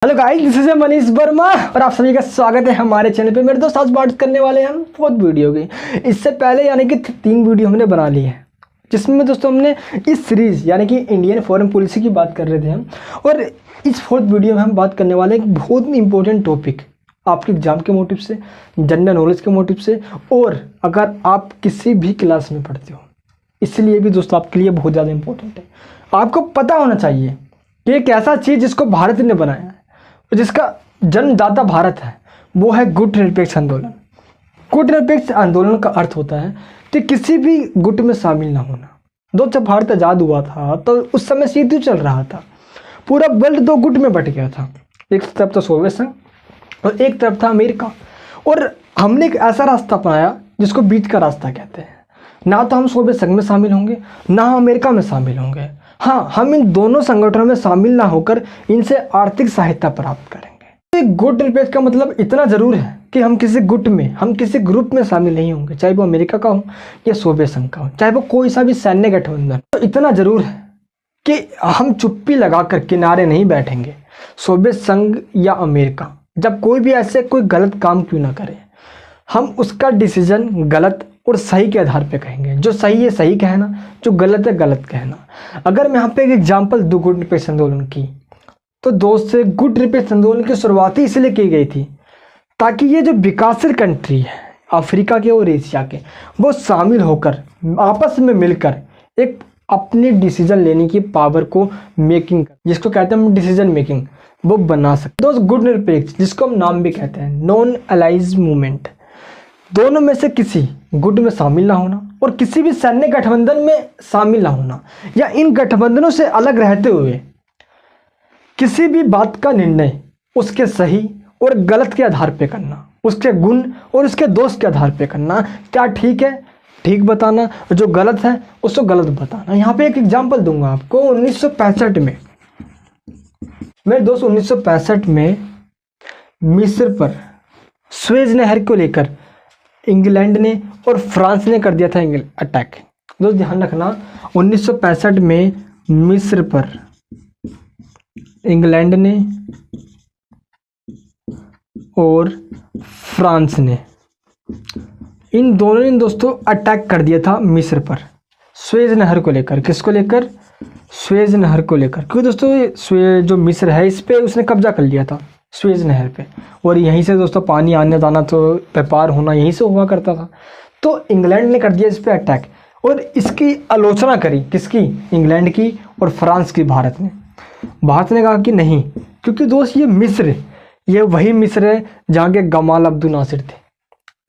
Hello guys, this is Manish Verma और आप सभी का स्वागत है हमारे चैनल पे। मेरे दोस्त आज बात करने वाले हैं हम फोर्थ वीडियो की। इससे पहले यानी कि 3 वीडियो हमने बना ली है, जिसमें दोस्तों हमने इस सीरीज यानी कि इंडियन फॉरेन पॉलिसी की बात कर रहे थे हम। और इस फोर्थ वीडियो में हम बात करने वाले हैं एक बहुत इंपॉर्टेंट टॉपिक, आपके एग्जाम के मोटिव से, जनरल नॉलेज के मोटिव से, और अगर आप किसी भी क्लास में पढ़ते हो इसलिए भी दोस्तों आपके लिए बहुत ज़्यादा इंपॉर्टेंट है। आपको पता होना चाहिए कि एक ऐसा चीज़ जिसको भारत ने बनाया है, जिसका जन्मदाता भारत है, वो है गुट निरपेक्ष आंदोलन। गुट निरपेक्ष आंदोलन का अर्थ होता है कि किसी भी गुट में शामिल ना होना। जब भारत आज़ाद हुआ था तो उस समय युद्ध चल रहा था, पूरा वर्ल्ड 2 गुट में बट गया था। एक तरफ तो सोवियत संघ और एक तरफ था अमेरिका। और हमने एक ऐसा रास्ता अपनाया जिसको बीच का रास्ता कहते हैं। ना तो हम सोवियत संघ में शामिल होंगे, ना हम अमेरिका में शामिल होंगे। हाँ, हम इन दोनों संगठनों में शामिल ना होकर इनसे आर्थिक सहायता प्राप्त करेंगे। गुट निरपेक्ष का मतलब इतना ज़रूर है कि हम किसी गुट में, हम किसी ग्रुप में शामिल नहीं होंगे, चाहे वो अमेरिका का हो या सोवियत संघ का हो, चाहे वो कोई सा भी सैन्य गठबंधन। तो इतना ज़रूर है कि हम चुप्पी लगाकर किनारे नहीं बैठेंगे। सोवियत संघ या अमेरिका जब कोई भी ऐसे कोई गलत काम क्यों ना करे, हम उसका डिसीजन गलत और सही के आधार पे कहेंगे। जो सही है सही कहना, जो गलत है गलत कहना। अगर मैं यहाँ पे एक एग्जांपल दूँ गुट निरपेक्ष आंदोलन की, तो दोस्त से गुट निरपेक्ष आंदोलन की शुरुआत ही इसलिए की गई थी ताकि ये जो विकासशील कंट्री है अफ्रीका के और एशिया के, वो शामिल होकर आपस में मिलकर एक अपने डिसीजन लेने की पावर को मेकिंग, जिसको कहते हैं हम डिसीजन मेकिंग, वो बना सकते। दोस्त गुट निरपेक्ष, जिसको हम नाम भी कहते हैं नॉन अलाइज मूवमेंट, दोनों में से किसी गुट में शामिल ना होना और किसी भी सैन्य गठबंधन में शामिल ना होना, या इन गठबंधनों से अलग रहते हुए किसी भी बात का निर्णय उसके सही और गलत के आधार पे करना, उसके गुण और उसके दोष के आधार पे करना। क्या ठीक है ठीक बताना, जो गलत है उसको गलत बताना। यहाँ पे एक एग्जाम्पल दूंगा आपको। 1965 में मेरे दोस्त 1965 में मिस्र पर सुएज नहर को लेकर इंग्लैंड ने और फ्रांस ने कर दिया था अटैक। दोस्त ध्यान रखना, 1965 में मिस्र पर इंग्लैंड ने और फ्रांस ने, इन दोनों ने दोस्तों अटैक कर दिया था मिस्र पर सुएज नहर को लेकर। किसको लेकर? सुएज नहर को लेकर। क्योंकि दोस्तों जो मिस्र है इस पे उसने कब्जा कर लिया था सुएज नहर पे, और यहीं से दोस्तों पानी आने जाना, तो व्यापार होना यहीं से हुआ करता था। तो इंग्लैंड ने कर दिया इस पे अटैक, और इसकी आलोचना करी। किसकी? इंग्लैंड की और फ्रांस की। भारत ने कहा कि नहीं, क्योंकि दोस्त ये मिस्र, ये वही मिस्र है जहाँ के गमाल अब्दुल नासिर थे,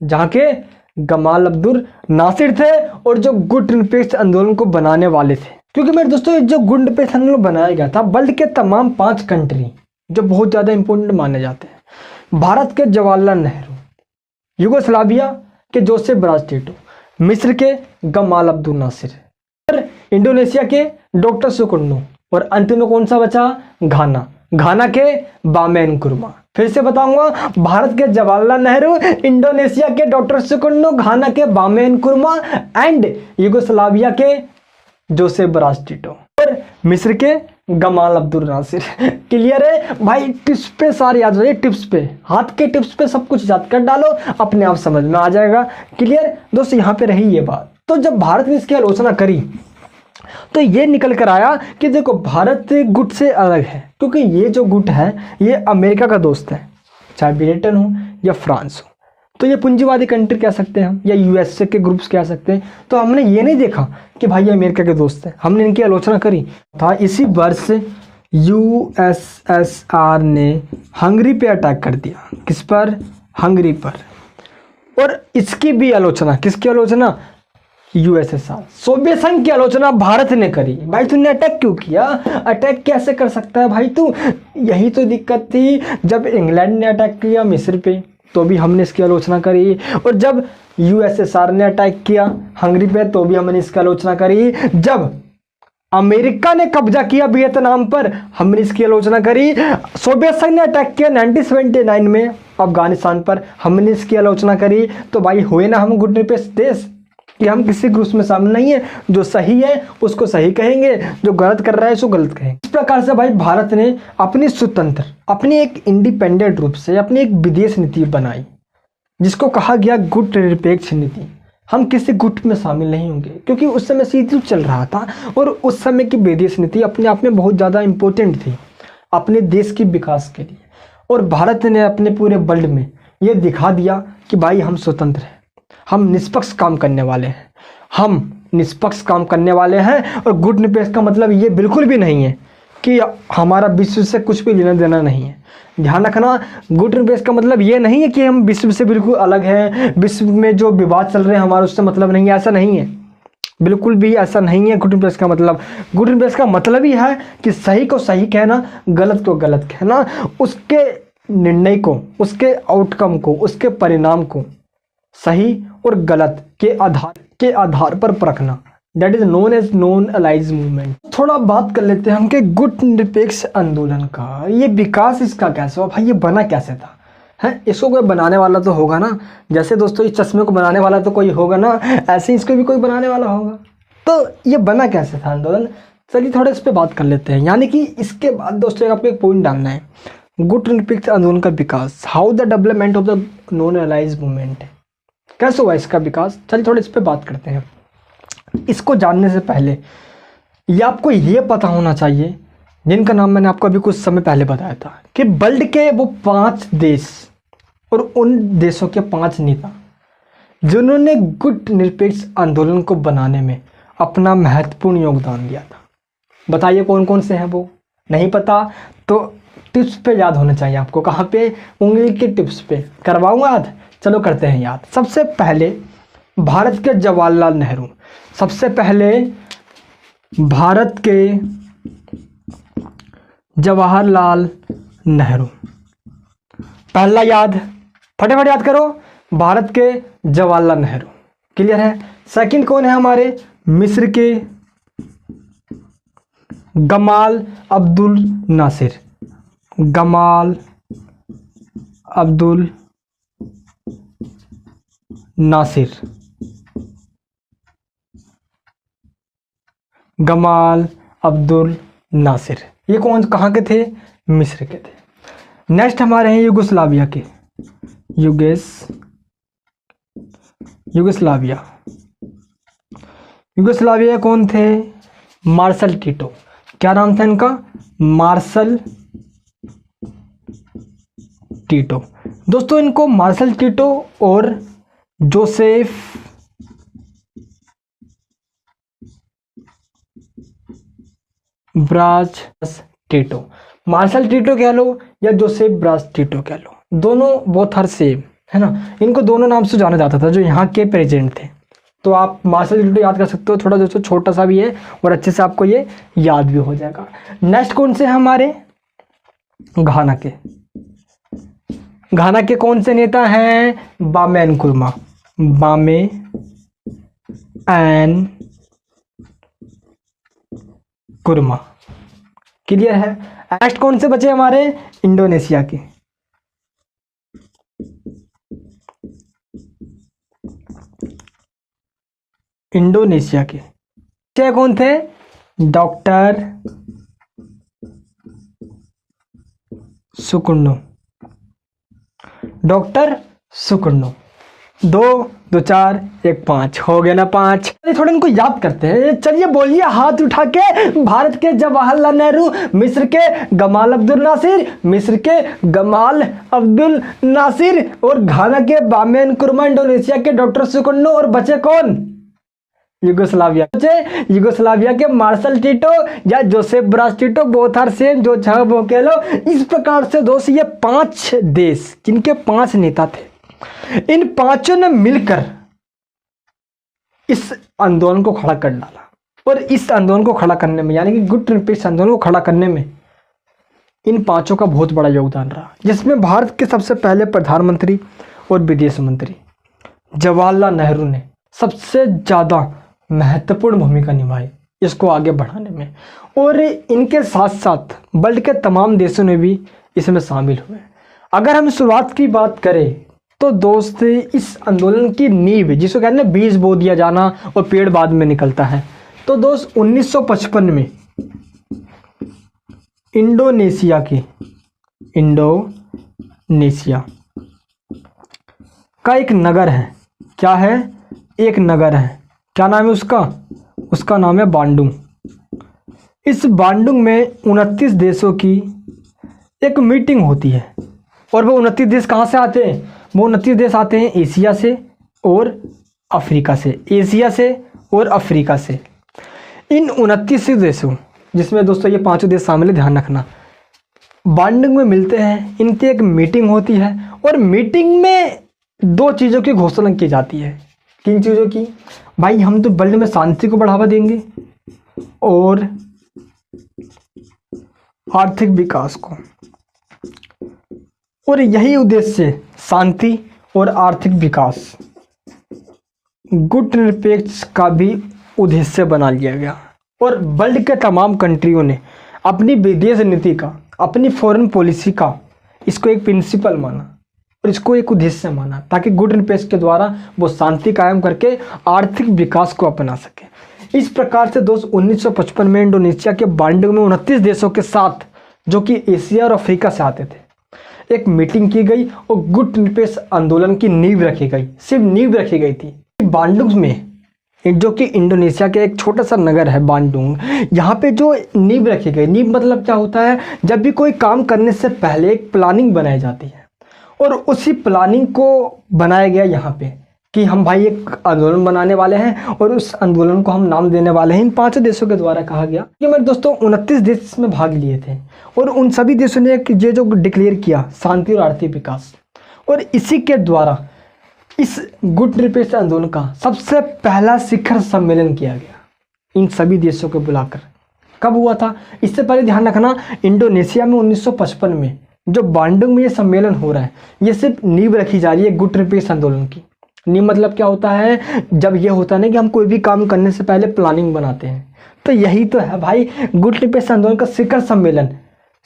जहाँ के गमाल अब्दुल नासिर थे और जो गुट निरपेक्ष आंदोलन को बनाने वाले थे। क्योंकि मेरे दोस्तों जो गुट निरपेक्ष आंदोलन बनाया गया था, वर्ल्ड के तमाम 5 कंट्री जो बहुत ज़्यादा इंपॉर्टेंट माने जाते हैं, भारत के जवाहरलाल नेहरू, युगोस्लाविया के जोसेफ ब्राज टिटो, मिस्र के गमाल अब्दुल नासिर, और इंडोनेशिया के डॉक्टर सुकर्नो, और अंत में कौन सा बचा? घाना के बामे नक्रुमा। फिर से बताऊंगा, भारत के जवाहरलाल नेहरू, इंडोनेशिया के डॉक्टर सुकर्नो, घाना के बामे नक्रुमा एंड युगोस्लाविया के जोसेफ ब्राज टिटो, और मिस्र के गमाल अब्दुल नासिर। क्लियर है भाई? टिप्स पे सारे याद रहे, टिप्स पे, हाथ के टिप्स पे सब कुछ याद कर डालो, अपने आप समझ में आ जाएगा। क्लियर दोस्तों? यहाँ पे रही ये बात। तो जब भारत ने इसकी आलोचना करी तो ये निकल कर आया कि देखो भारत गुट से अलग है, क्योंकि ये जो गुट है ये अमेरिका का दोस्त है, चाहे ब्रिटेन हो या फ्रांस हो। तो ये पूंजीवादी कंट्री कह सकते हैं हम, या यूएसए के ग्रुप्स कह सकते हैं। तो हमने ये नहीं देखा कि भाई ये अमेरिका के दोस्त हैं, हमने इनकी आलोचना करी था। इसी वर्ष यूएसएसआर ने हंगरी पे अटैक कर दिया। किस पर? हंगरी पर। और इसकी भी आलोचना, किसकी आलोचना? यूएसएसआर, सोवियत संघ की आलोचना भारत ने करी। भाई तूने अटैक क्यों किया? अटैक कैसे कर सकता है भाई तू? यही तो दिक्कत थी। जब इंग्लैंड ने अटैक किया मिस्र पे तो भी हमने इसकी आलोचना करी, और जब यूएसएसआर ने अटैक किया हंगरी पे तो भी हमने इसकी आलोचना करी। जब अमेरिका ने कब्जा किया वियतनाम पर, हमने इसकी आलोचना करी। सोवियत संघ ने अटैक किया 1979 में अफगानिस्तान पर, हमने इसकी आलोचना करी। तो भाई हुए ना हम गुट निरपेक्ष देश। कि हम किसी ग्रुप में शामिल नहीं है। जो सही है उसको सही कहेंगे, जो गलत कर रहा है उसको गलत कहेंगे। इस प्रकार से भाई भारत ने अपनी स्वतंत्र, अपनी एक इंडिपेंडेंट रूप से अपनी एक विदेश नीति बनाई, जिसको कहा गया गुट निरपेक्ष नीति। हम किसी गुट में शामिल नहीं होंगे, क्योंकि उस समय युद्ध चल रहा था और उस समय की विदेश नीति अपने आप में बहुत ज़्यादा इम्पोर्टेंट थी अपने देश के विकास के लिए। और भारत ने अपने पूरे वर्ल्ड में ये दिखा दिया कि भाई हम स्वतंत्र हैं, हम निष्पक्ष काम करने वाले हैं, हम निष्पक्ष काम करने वाले हैं। और गुट निरपेक्ष का मतलब ये बिल्कुल भी नहीं है कि हमारा विश्व से कुछ भी लेना देना नहीं है। ध्यान रखना, गुट निरपेक्ष का मतलब ये नहीं है कि हम विश्व से बिल्कुल अलग हैं, विश्व में जो विवाद चल रहे हैं हमारा उससे मतलब नहीं है, ऐसा नहीं है, बिल्कुल भी ऐसा नहीं है। गुट निरपेक्ष का मतलब, गुट निरपेक्ष का मतलब ही है कि सही को सही कहना, गलत को गलत कहना, उसके निर्णय को, उसके आउटकम को, उसके परिणाम को सही और गलत के आधार पर परखना। That is known as non अलाइज मूवमेंट। थोड़ा बात कर लेते हैं हम कि गुट निरपेक्ष आंदोलन का ये विकास इसका कैसे हुआ, भाई ये बना कैसे था है। इसको कोई बनाने वाला तो होगा ना, जैसे दोस्तों इस चश्मे को बनाने वाला तो कोई होगा ना, ऐसे ही इसको भी कोई बनाने वाला होगा। तो ये बना कैसे था आंदोलन, चलिए थोड़ा इस पर बात कर लेते हैं। यानी कि इसके बाद दोस्तों आपको एक पॉइंट डालना है, गुट निरपेक्ष आंदोलन का विकास, how the development of the non अलाइज मूवमेंट, कैसे हुआ इसका विकास। चलिए थोड़ा इस पर बात करते हैं। इसको जानने से पहले ये आपको ये पता होना चाहिए, जिनका नाम मैंने आपको अभी कुछ समय पहले बताया था, कि वर्ल्ड के वो 5 देश और उन देशों के 5 नेता जिन्होंने गुट निरपेक्ष आंदोलन को बनाने में अपना महत्वपूर्ण योगदान दिया था। बताइए कौन कौन से हैं वो। नहीं पता तो टिप्स पे याद होना चाहिए आपको। कहाँ पे, उंगली के टिप्स पे करवाऊँ याद। चलो करते हैं याद। सबसे पहले भारत के जवाहरलाल नेहरू, सबसे पहले भारत के जवाहरलाल नेहरू, पहला याद, फटाफट याद करो, भारत के जवाहरलाल नेहरू, क्लियर है। सेकंड कौन है हमारे, मिस्र के Gamal Abdel Nasser, Gamal Abdel Nasser, Gamal Abdel Nasser, ये कौन कहाँ के थे, मिस्र के थे। नेक्स्ट हमारे हैं युगोस्लाविया के, युगोस्लाविया कौन थे, मार्शल टीटो। क्या नाम था इनका, मार्शल टीटो। दोस्तों इनको मार्शल टीटो और Joseph Broz Tito, Marshal Tito कह लो या जोसेफ ब्राज टीटो कह लो, दोनों बोथ आर सेम है ना। इनको दोनों नाम से जाना जाता था जो यहाँ के प्रेसिडेंट थे। तो आप मार्शल टीटो याद कर सकते हो, थोड़ा दोस्तों छोटा सा भी है और अच्छे से आपको ये याद भी हो जाएगा। नेक्स्ट कौन से हमारे, घाना के, घाना के कौन से नेता हैं, बामे नक्रुमा, बामे एन कुरमा, क्लियर है। नेक्स्ट कौन से बचे हमारे, इंडोनेशिया के, इंडोनेशिया के कौन थे, डॉक्टर सुकर्णो, डॉक्टर सुकर्णो। 2 2 4 1 5 हो गया ना 5। थोड़ा इनको याद करते हैं। चलिए बोलिए हाथ उठा के, भारत के जवाहरलाल नेहरू, मिस्र के गमाल अब्दुल नासिर, मिस्र के गमाल अब्दुल नासिर और घाना के बामे नक्रुमा, इंडोनेशिया के डॉक्टर सुकर्णो, और बचे कौन, युगोस्लाविया, युगोस्लाविया के मार्शल टीटो या Joseph Broz Tito, both are same, जो चाहो वो कह लो। इस प्रकार से दोस्त ये 5 देश जिनके 5 नेता थे, इन 5 ने मिलकर इस आंदोलन को खड़ा कर डाला। और इस आंदोलन को खड़ा करने में, यानी कि गुट निरपेक्ष आंदोलन को खड़ा करने में इन 5 का बहुत बड़ा योगदान रहा, जिसमें भारत के सबसे पहले प्रधानमंत्री और विदेश मंत्री जवाहरलाल नेहरू ने सबसे ज़्यादा महत्वपूर्ण भूमिका निभाई इसको आगे बढ़ाने में। और इनके साथ साथ वर्ल्ड के तमाम देशों ने भी इसमें शामिल हुए। अगर हम शुरुआत की बात करें तो दोस्त इस आंदोलन की नींव, जिसको कहते हैं बीज बो दिया जाना और पेड़ बाद में निकलता है, तो दोस्त 1955 में इंडोनेशिया का एक नगर है। क्या है? एक नगर है। क्या नाम है उसका? उसका नाम है बांडुंग। इस बांडुंग में 29 देशों की एक मीटिंग होती है। और वो 29 देश कहाँ से आते हैं? वो 29 देश आते हैं एशिया से और अफ्रीका से। एशिया से और अफ्रीका से। इन 29 देशों, जिसमें दोस्तों ये 5 देश शामिल है, ध्यान रखना, बांडुंग में मिलते हैं। इनकी एक मीटिंग होती है और मीटिंग में 2 चीज़ों की घोषणा की जाती है। किन चीज़ों की? भाई हम तो वर्ल्ड में शांति को बढ़ावा देंगे और आर्थिक विकास को। और यही उद्देश्य, शांति और आर्थिक विकास, गुटनिरपेक्ष का भी उद्देश्य बना लिया गया। और वर्ल्ड के तमाम कंट्रियों ने अपनी विदेश नीति का, अपनी फॉरेन पॉलिसी का इसको एक प्रिंसिपल माना और इसको एक उद्देश्य माना, ताकि गुटनिरपेक्ष के द्वारा वो शांति कायम करके आर्थिक विकास को अपना सके। इस प्रकार से दोस्त 1955 में इंडोनेशिया के बांडुंग में 29 देशों के साथ, जो कि एशिया और अफ्रीका से आते थे, एक मीटिंग की गई और गुटनिरपेक्ष आंदोलन की नींव रखी गई। सिर्फ नींव रखी गई थी। बांडुंग में, जो कि इंडोनेशिया के एक छोटा सा नगर है बांडुंग, यहाँ पे जो नींव रखी गई, नींव मतलब क्या होता है? जब भी कोई काम करने से पहले एक प्लानिंग बनाई जाती है और उसी प्लानिंग को बनाया गया यहाँ पे कि हम भाई एक आंदोलन बनाने वाले हैं और उस आंदोलन को हम नाम देने वाले हैं। इन 5 देशों के द्वारा कहा गया कि मेरे दोस्तों 29 देश इसमें भाग लिए थे और उन सभी देशों ने ये जो डिक्लेयर किया, शांति और आर्थिक विकास। और इसी के द्वारा इस गुटनिरपेक्ष आंदोलन का सबसे पहला शिखर सम्मेलन किया गया, इन सभी देशों को बुलाकर। कब हुआ था? इससे पहले ध्यान रखना, इंडोनेशिया में 1955 में जो बांडुंग में ये सम्मेलन हो रहा है, ये सिर्फ नींव रखी जा रही है गुटनिरपेक्ष आंदोलन की। नींव मतलब क्या होता है? जब ये होता है ना कि हम कोई भी काम करने से पहले प्लानिंग बनाते हैं, तो यही तो है भाई गुटनिरपेक्ष आंदोलन का शिखर सम्मेलन।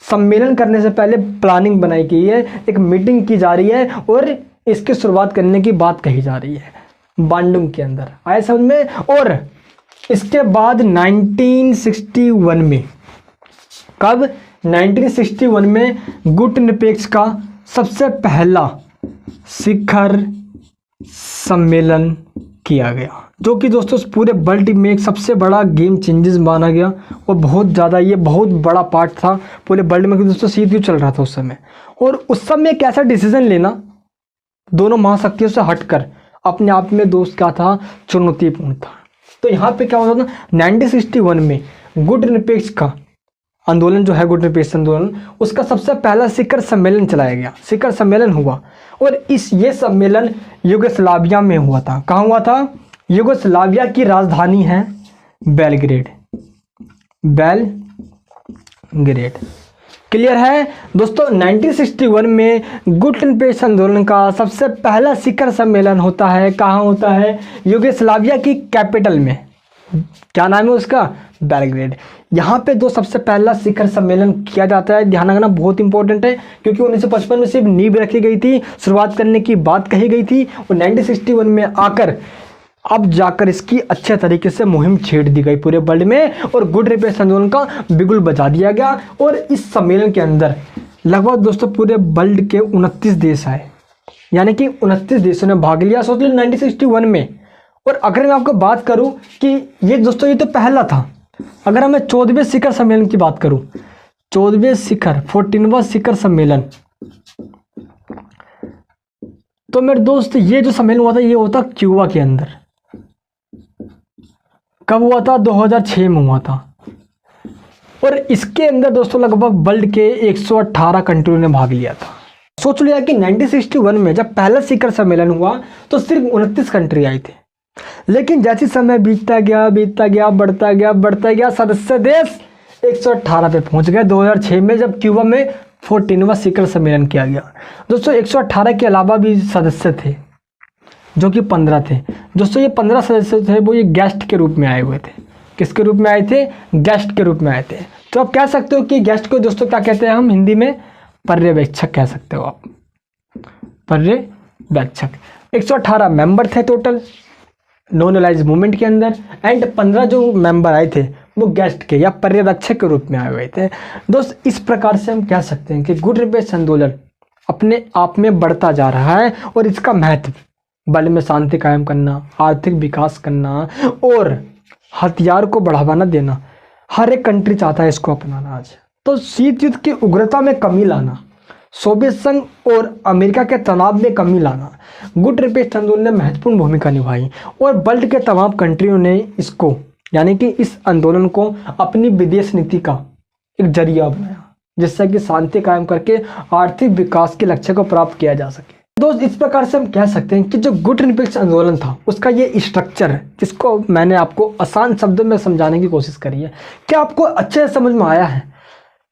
सम्मेलन करने से पहले प्लानिंग बनाई गई है, एक मीटिंग की जा रही है और इसकी शुरुआत करने की बात कही जा रही है बांडुंग के अंदर। आए समझ में? और इसके बाद 1961 में, कब? 1961 में गुटनिरपेक्ष का सबसे पहला शिखर सम्मेलन किया गया, जो कि दोस्तों पूरे वर्ल्ड में एक सबसे बड़ा गेम चेंजेस माना गया। और बहुत ज़्यादा ये बहुत बड़ा पार्ट था पूरे वर्ल्ड में कि दोस्तों शीत युद्ध चल रहा था उस समय। और उस समय एक ऐसा डिसीजन लेना दोनों महाशक्तियों से हटकर अपने आप में दोस्त क्या था? चुनौतीपूर्ण था। तो यहाँ पे क्या होता था? 1961 में गुटनिरपेक्ष का आंदोलन जो है, गुटनिरपेक्ष आंदोलन, उसका सबसे पहला शिखर सम्मेलन चलाया गया। शिखर सम्मेलन हुआ और ये सम्मेलन यूगोस्लाविया में हुआ था। कहाँ हुआ था? यूगोस्लाविया की राजधानी है बेलग्रेड। क्लियर है दोस्तों? 1961 में गुटनिरपेक्ष आंदोलन का सबसे पहला शिखर सम्मेलन होता है। कहाँ होता है? यूगोस्लाविया की कैपिटल में। क्या नाम है उसका? बेलग्रेड। यहाँ पे सबसे पहला शिखर सम्मेलन किया जाता है। ध्यान रखना, बहुत इंपॉर्टेंट है, क्योंकि 1955 में सिर्फ नींव रखी गई थी, शुरुआत करने की बात कही गई थी और 1961 में आकर अब जाकर इसकी अच्छे तरीके से मुहिम छेड़ दी गई पूरे वर्ल्ड में और गुटनिरपेक्ष आंदोलन का बिगुल बजा दिया गया। और इस सम्मेलन के अंदर लगभग दोस्तों पूरे वर्ल्ड के 29 देश आए, यानी कि 29 देशों ने भाग लिया। सोच लो 1961 में। और अगर मैं आपको बात करूं कि ये दोस्तों ये तो पहला था, अगर मैं 14वें शिखर सम्मेलन की बात करूं, 14वें शिखर 14वां शिखर सम्मेलन, तो मेरे दोस्त ये जो सम्मेलन हुआ था ये होता क्यूबा के अंदर। कब हुआ था? 2006 में हुआ था। और इसके अंदर दोस्तों लगभग वर्ल्ड के 118 कंट्रियों ने भाग लिया था। सोच लिया कि 1961 में जब पहला शिखर सम्मेलन हुआ तो सिर्फ 29 कंट्री आई थे, लेकिन जैसे समय बीतता गया बढ़ता गया, सदस्य देश 118 पे पहुंच गए 2006 में, जब क्यूबा में 14वां शिखर सम्मेलन किया गया। दोस्तों 118 के अलावा भी सदस्य थे जो कि 15 थे। दोस्तों ये 15 सदस्य थे वो ये गेस्ट के रूप में आए हुए थे। किसके रूप में आए थे? गेस्ट के रूप में आए थे। तो आप कह सकते हो कि गेस्ट को दोस्तों क्या कहते हैं हम हिंदी में? पर्यवेक्षक कह सकते हो आप, पर्यवेक्षक। 118 मेंबर थे टोटल नॉन अलाइज मूवमेंट के अंदर, एंड 15 जो मेंबर आए थे वो गेस्ट के या पर्यवेक्षक के रूप में आए हुए थे। दोस्त इस प्रकार से हम कह सकते हैं कि गुट निरपेक्ष आंदोलन अपने आप में बढ़ता जा रहा है और इसका महत्व बल में शांति कायम करना, आर्थिक विकास करना और हथियार को बढ़ावा न देना, हर एक कंट्री चाहता है इसको अपनाना। आज तो शीत युद्ध की उग्रता में कमी लाना, सोवियत संघ और अमेरिका के तनाव में कमी लाना गुट निरपेक्ष आंदोलन ने महत्वपूर्ण भूमिका निभाई और वर्ल्ड के तमाम कंट्रियों ने इसको यानी कि इस आंदोलन को अपनी विदेश नीति का एक जरिया बनाया, जिससे कि शांति कायम करके आर्थिक विकास के लक्ष्य को प्राप्त किया जा सके। दोस्त इस प्रकार से हम कह सकते हैं कि जो गुट निरपेक्ष आंदोलन था उसका ये स्ट्रक्चर है, जिसको मैंने आपको आसान शब्दों में समझाने की कोशिश करी है। क्या आपको अच्छे से समझ में आया है?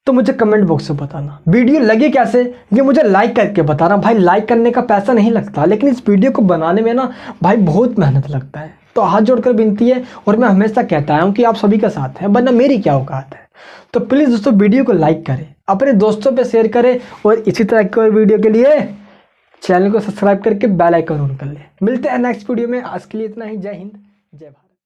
तो मुझे कमेंट बॉक्स में बताना। वीडियो लगे कैसे ये मुझे लाइक करके बताना। भाई लाइक करने का पैसा नहीं लगता, लेकिन इस वीडियो को बनाने में ना भाई बहुत मेहनत लगता है। तो हाथ जोड़कर विनती है, और मैं हमेशा कहता हूँ कि आप सभी के साथ हैं, वरना मेरी क्या औकात है। तो प्लीज़ दोस्तों वीडियो को लाइक करें, अपने दोस्तों पे शेयर करें, और इसी तरह की और वीडियो के लिए चैनल को सब्सक्राइब करके बेल आइकन ऑन कर लें। मिलते हैं नेक्स्ट वीडियो में। आज के लिए इतना ही। जय हिंद, जय भारत।